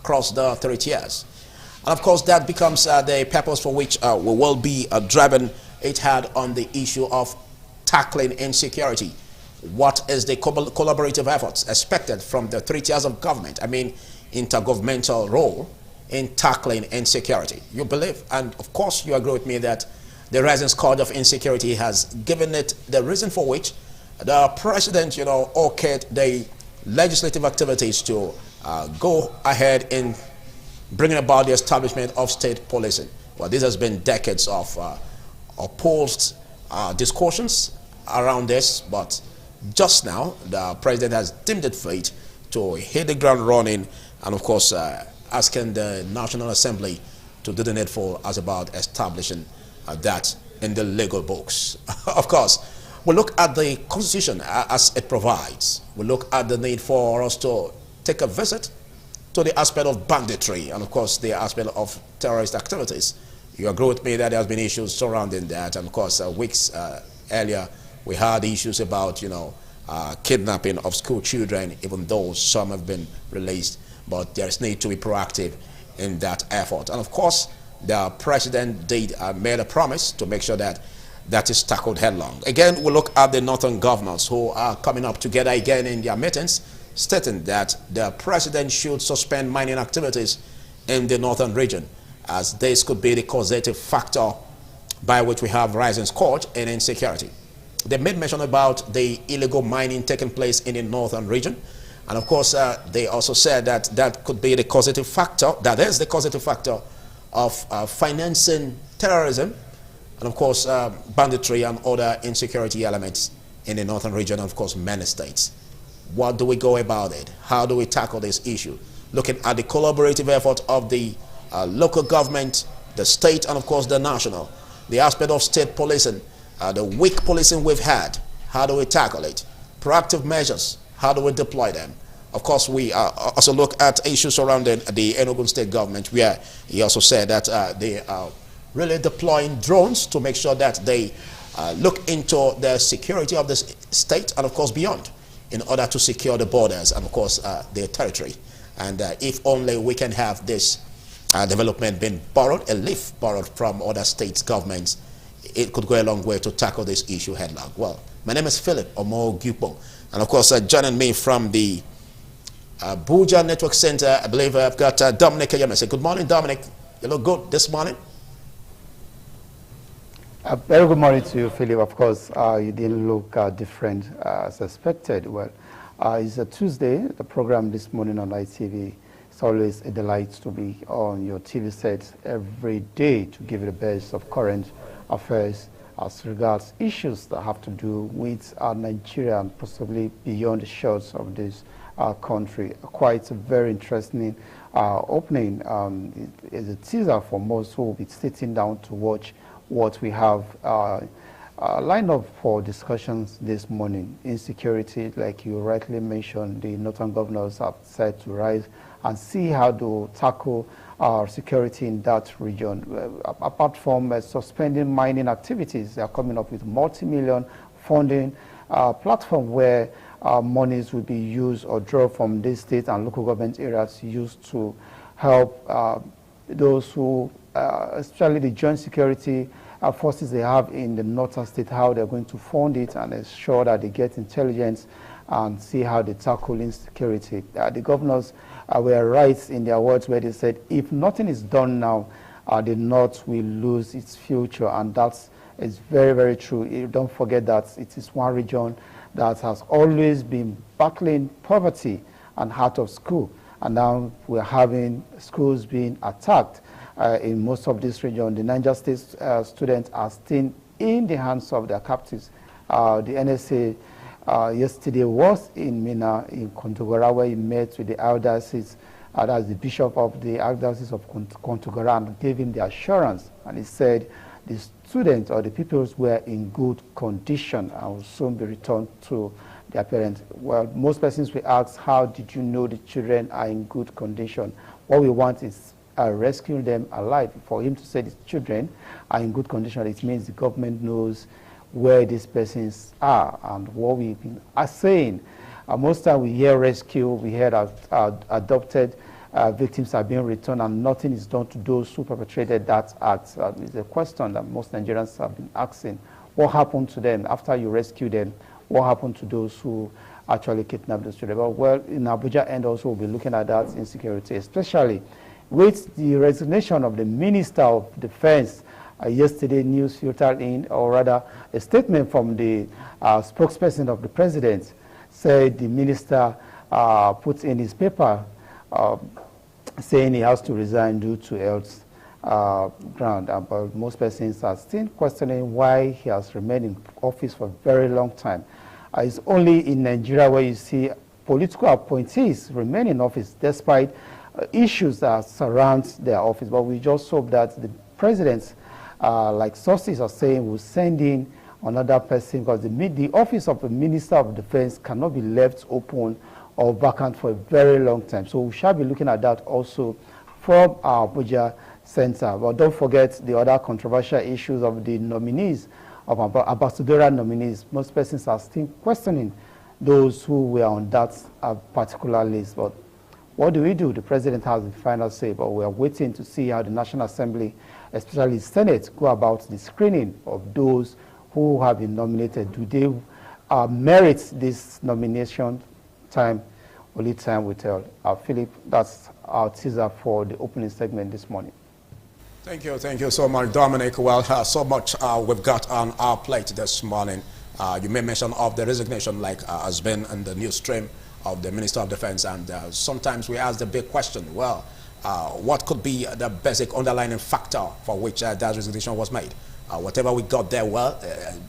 across the 3 tiers. And of course, that becomes the purpose for which we will be driving it hard on the issue of tackling insecurity. What is the collaborative efforts expected from the 3 tiers of government? I mean, intergovernmental role in tackling insecurity. You believe, and of course you agree with me, that the rising scourge of insecurity has given it the reason for which the president, okayed the legislative activities to go ahead in bringing about the establishment of state policing. Well, this has been decades of opposed discussions around this, but just now the president has deemed it fit to hit the ground running, and of course asking the National Assembly to do the needful as about establishing that in the legal books. Of course, we look at the Constitution as it provides. We look at the need for us to take a visit to the aspect of banditry and of course the aspect of terrorist activities. You agree with me that there has been issues surrounding that, and of course weeks earlier we had issues about kidnapping of school children, even though some have been released, but there is need to be proactive in that effort. And of course the president did made a promise to make sure that that is tackled headlong. Again, we look at the northern governors who are coming up together again in their meetings, stating that the president should suspend mining activities in the northern region, as this could be the causative factor by which we have rising scourge and insecurity. They made mention about the illegal mining taking place in the northern region, and of course they also said that that could be the causative factor, that is the causative factor of financing terrorism and of course banditry and other insecurity elements in the northern region, and of course many states. What do we go about it? How do we tackle this issue? Looking at the collaborative effort of the local government, the state, and of course the national. The aspect of state policing, the weak policing we've had, how do we tackle it? Proactive measures, how do we deploy them? Of course, we also look at issues surrounding the Enugu state government, where he also said that they are really deploying drones to make sure that they look into the security of the state and of course beyond, in order to secure the borders and of course their territory. And if only we can have this development being borrowed, a leaf borrowed from other states' governments, it could go a long way to tackle this issue headlong. Well, my name is Philip Omo-Gupong, and of course joining me from the Abuja Network Center, I believe I've got Dominic Ayamese. Good morning, Dominic. You look good this morning. Very good morning to you, Philip. Of course, you didn't look different as expected. Well, it's a Tuesday. The program this morning on ITV, it's always a delight to be on your TV set every day to give you the best of current affairs as regards issues that have to do with Nigeria and possibly beyond the shores of this country. Quite a very interesting opening. It is a teaser for most who will be sitting down to watch what we have lined up for discussions this morning. Insecurity, like you rightly mentioned, the northern governors have set to rise and see how to tackle security in that region. Apart from suspending mining activities, they are coming up with multi-million funding platform where monies will be used or drawn from this state and local government areas used to help those who, especially the joint security forces they have in the northern state, how they're going to fund it and ensure that they get intelligence and see how they tackle insecurity. The governors were right in their words where they said, if nothing is done now, the North will lose its future, and that's very, very true. You don't forget that it is one region that has always been battling poverty and out of school, and now we're having schools being attacked in most of this region. The Niger State students are still in the hands of their captives. The NSA yesterday was in Mina, in Kontagora, where he met with the archdiocese, that's the bishop of the archdiocese of Kontagora, and gave him the assurance, and he said the students or the pupils were in good condition and will soon be returned to their parents. Well, most persons will ask, how did you know the children are in good condition? What we want is rescuing them alive. For him to say the children are in good condition, it means the government knows where these persons are. And what we've been saying, most time we hear rescue, we hear adopted victims are being returned and nothing is done to those who perpetrated that act. Is a question that most Nigerians have been asking. What happened to them after you rescued them? What happened to those who actually kidnapped those children? Well, in Abuja and also we'll be looking at that insecurity, especially with the resignation of the Minister of Defense. Yesterday, news filtered in, or rather, a statement from the spokesperson of the president said the minister put in his paper saying he has to resign due to health ground. But most persons are still questioning why he has remained in office for a very long time. It's only in Nigeria where you see political appointees remain in office despite issues that surround their office. But we just hope that the president, like sources are saying, will send in another person, because the office of the Minister of Defense cannot be left open or vacant for a very long time. So we shall be looking at that also from our Abuja Center. But don't forget the other controversial issues of the nominees, of ambassadorial nominees. Most persons are still questioning those who were on that particular list. But what do we do? The president has the final say, but we are waiting to see how the National Assembly, especially the Senate, go about the screening of those who have been nominated. Do they merit this nomination? Only time will tell. Philip, that's our teaser for the opening segment this morning. Thank you so much, Dominic. Well, so much we've got on our plate this morning. You made mention of the resignation, like has been in the news stream, of the Minister of Defense, and sometimes we ask the big question, well, what could be the basic underlying factor for which that resignation was made? Whatever we got there, well,